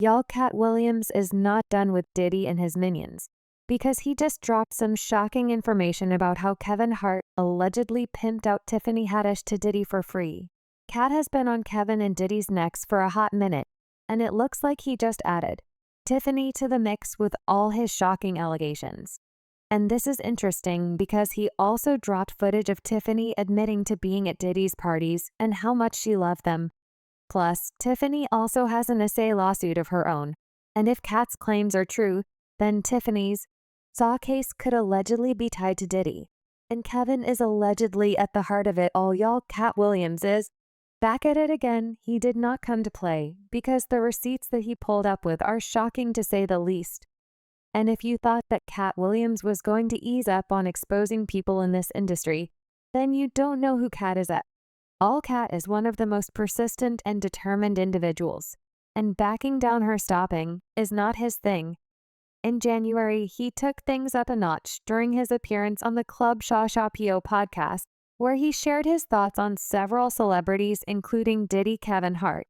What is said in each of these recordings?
Y'all, Katt Williams is not done with Diddy and his minions, because he just dropped some shocking information about how Kevin Hart allegedly pimped out Tiffany Haddish to Diddy for free. Katt has been on Kevin and Diddy's necks for a hot minute, and it looks like he just added Tiffany to the mix with all his shocking allegations. And this is interesting because he also dropped footage of Tiffany admitting to being at Diddy's parties and how much she loved them. Plus, Tiffany also has an essay lawsuit of her own, and if Katt's claims are true, then Tiffany's SAW case could allegedly be tied to Diddy. And Kevin is allegedly at the heart of it all, y'all. Katt Williams is back at it again. He did not come to play, because the receipts that he pulled up with are shocking to say the least. And if you thought that Katt Williams was going to ease up on exposing people in this industry, then you don't know who Katt is at. All. Katt is one of the most persistent and determined individuals, and backing down or stopping is not his thing. In January, he took things up a notch during his appearance on the Club Shaw P.O. podcast, where he shared his thoughts on several celebrities including Diddy, Kevin Hart,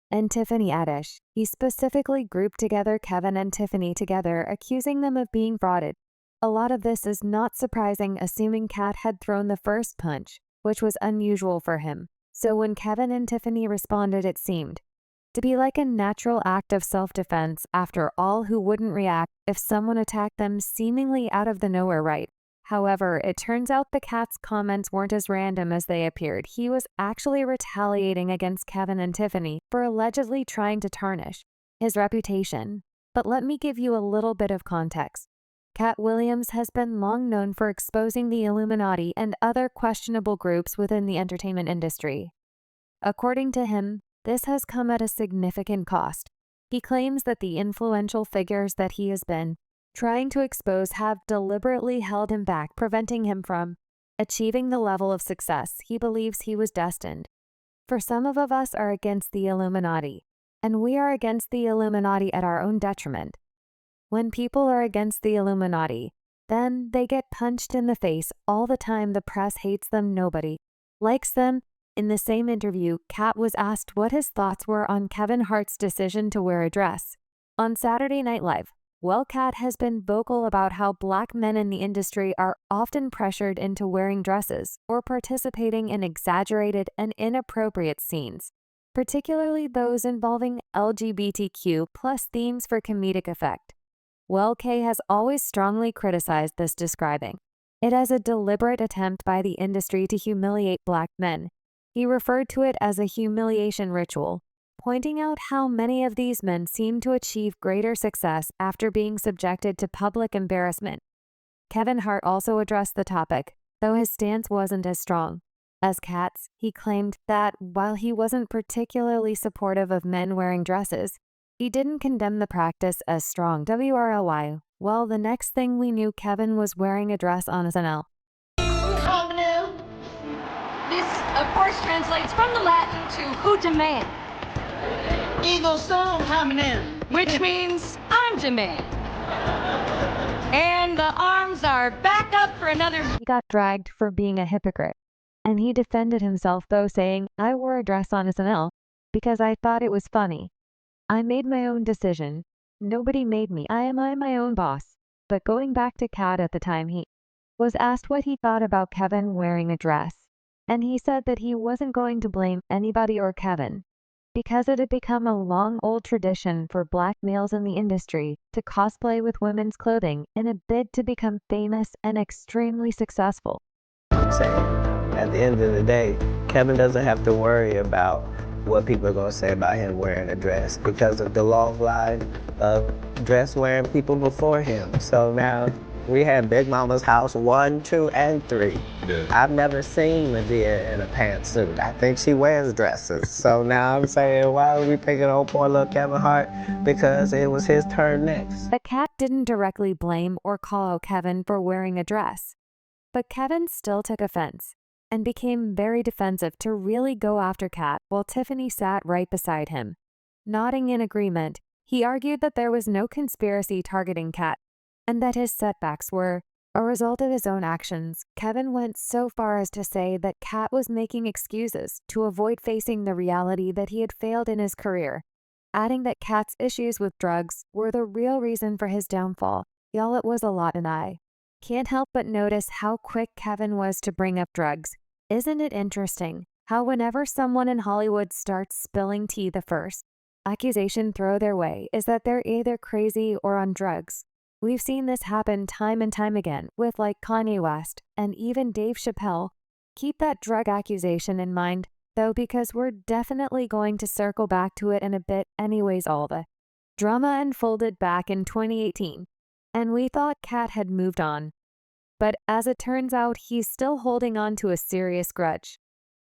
and Tiffany Haddish. He specifically grouped together Kevin and Tiffany together, accusing them of being frauded. A lot of this is not surprising, assuming Katt had thrown the first punch, which was unusual for him. So when Kevin and Tiffany responded, it seemed to be like a natural act of self-defense. After all, who wouldn't react if someone attacked them seemingly out of the nowhere, right? However, it turns out the Katt's comments weren't as random as they appeared. He was actually retaliating against Kevin and Tiffany for allegedly trying to tarnish his reputation. But let me give you a little bit of context. Katt Williams has been long known for exposing the Illuminati and other questionable groups within the entertainment industry. According to him, this has come at a significant cost. He claims that the influential figures that he has been trying to expose have deliberately held him back, preventing him from achieving the level of success he believes he was destined. For some of us are against the Illuminati, and we are against the Illuminati at our own detriment. When people are against the Illuminati, then they get punched in the face all the time. The press hates them, nobody likes them. In the same interview, Katt was asked what his thoughts were on Kevin Hart's decision to wear a dress on Saturday Night Live. Well, Katt has been vocal about how Black men in the industry are often pressured into wearing dresses or participating in exaggerated and inappropriate scenes, particularly those involving LGBTQ+ themes for comedic effect. Well, K has always strongly criticized this, describing it as a deliberate attempt by the industry to humiliate Black men. He referred to it as a humiliation ritual, pointing out how many of these men seem to achieve greater success after being subjected to public embarrassment. Kevin Hart also addressed the topic, though his stance wasn't as strong as Katt's. He claimed that while he wasn't particularly supportive of men wearing dresses, he didn't condemn the practice as strong. WRLY. Well, the next thing we knew, Kevin was wearing a dress on SNL. This, of course, translates from the Latin to who demand. Ego sum hominem, which means I'm demand. And the arms are back up for another. He got dragged for being a hypocrite, and he defended himself, though, saying, "I wore a dress on SNL because I thought it was funny. I made my own decision. Nobody made me. I am my own boss." But going back to Katt, at the time he was asked what he thought about Kevin wearing a dress, and he said that he wasn't going to blame anybody or Kevin, because it had become a long old tradition for Black males in the industry to cosplay with women's clothing in a bid to become famous and extremely successful. At the end of the day, Kevin doesn't have to worry about what people are going to say about him wearing a dress because of the long line of dress wearing people before him. So now we had Big Mama's house 1, 2, and 3. Yeah. I've never seen Medea in a pantsuit. I think she wears dresses. So now I'm saying, why are we picking on poor little Kevin Hart? Because it was his turn next. But Katt didn't directly blame or call out Kevin for wearing a dress. But Kevin still took offense and became very defensive to really go after Katt, while Tiffany sat right beside him. Nodding in agreement, he argued that there was no conspiracy targeting Katt, and that his setbacks were a result of his own actions. Kevin went so far as to say that Katt was making excuses to avoid facing the reality that he had failed in his career. adding that Katt's issues with drugs were the real reason for his downfall. Y'all, it was a lot, and I can't help but notice how quick Kevin was to bring up drugs. Isn't it interesting how whenever someone in Hollywood starts spilling tea, the first accusation throw their way is that they're either crazy or on drugs? We've seen this happen time and time again with like Kanye West and even Dave Chappelle. Keep that drug accusation in mind, though, because we're definitely going to circle back to it in a bit anyways. All the drama unfolded back in 2018, and we thought Katt had moved on. But as it turns out, he's still holding on to a serious grudge,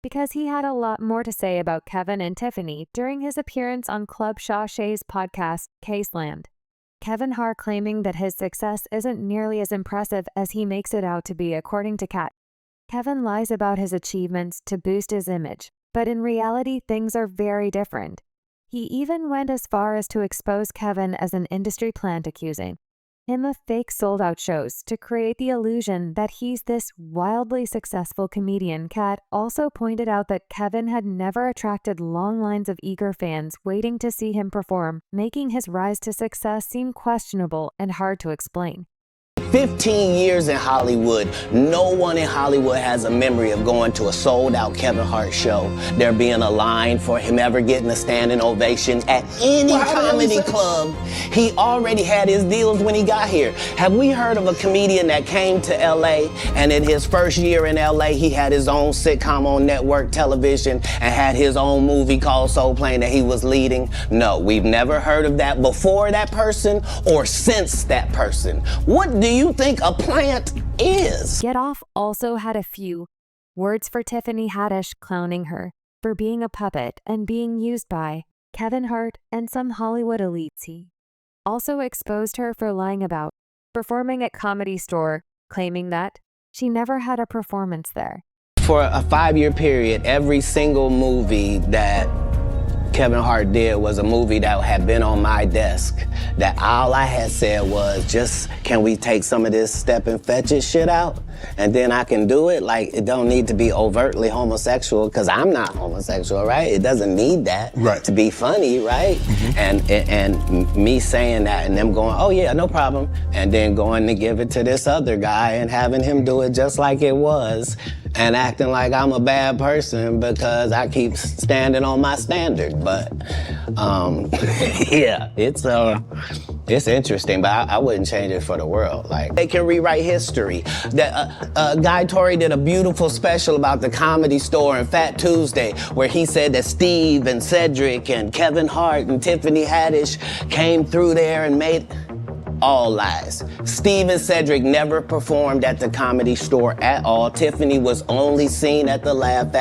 because he had a lot more to say about Kevin and Tiffany during his appearance on Club Shawshan's podcast, K-Slammed. Kevin Hart claiming that his success isn't nearly as impressive as he makes it out to be, according to Katt. Kevin lies about his achievements to boost his image, but in reality, things are very different. He even went as far as to expose Kevin as an industry plant, accusing him of fake sold-out shows to create the illusion that he's this wildly successful comedian. Katt also pointed out that Kevin had never attracted long lines of eager fans waiting to see him perform, making his rise to success seem questionable and hard to explain. 15 years in Hollywood, no one in Hollywood has a memory of going to a sold-out Kevin Hart show, there being a line for him ever getting a standing ovation at any comedy club. He already had his deals when he got here. Have we heard of a comedian that came to LA and in his first year in LA, he had his own sitcom on network television and had his own movie called Soul Plane that he was leading? No, we've never heard of that before that person or since that person. What do you think a plant is? Get Off also had a few words for Tiffany Haddish, clowning her for being a puppet and being used by Kevin Hart and some Hollywood elites. He also exposed her for lying about performing at Comedy Store, claiming that she never had a performance there. For a 5-year period, every single movie that Kevin Hart did was a movie that had been on my desk, that all I had said was, just, can we take some of this step and fetch it shit out? And then I can do it. Like, it don't need to be overtly homosexual, because I'm not homosexual, right? It doesn't need that to be funny, right? And me saying that and them going, oh yeah, no problem, and then going to give it to this other guy and having him do it just like it was, and acting like I'm a bad person because I keep standing on my standard. But yeah, it's interesting, but I wouldn't change it for the world. Like, they can rewrite history. Guy Torrey did a beautiful special about the Comedy Store and Fat Tuesday, where he said that Steve and Cedric and Kevin Hart and Tiffany Haddish came through there and made... All lies. Steve and Cedric never performed at the Comedy Store at all. Tiffany was only seen at the Laugh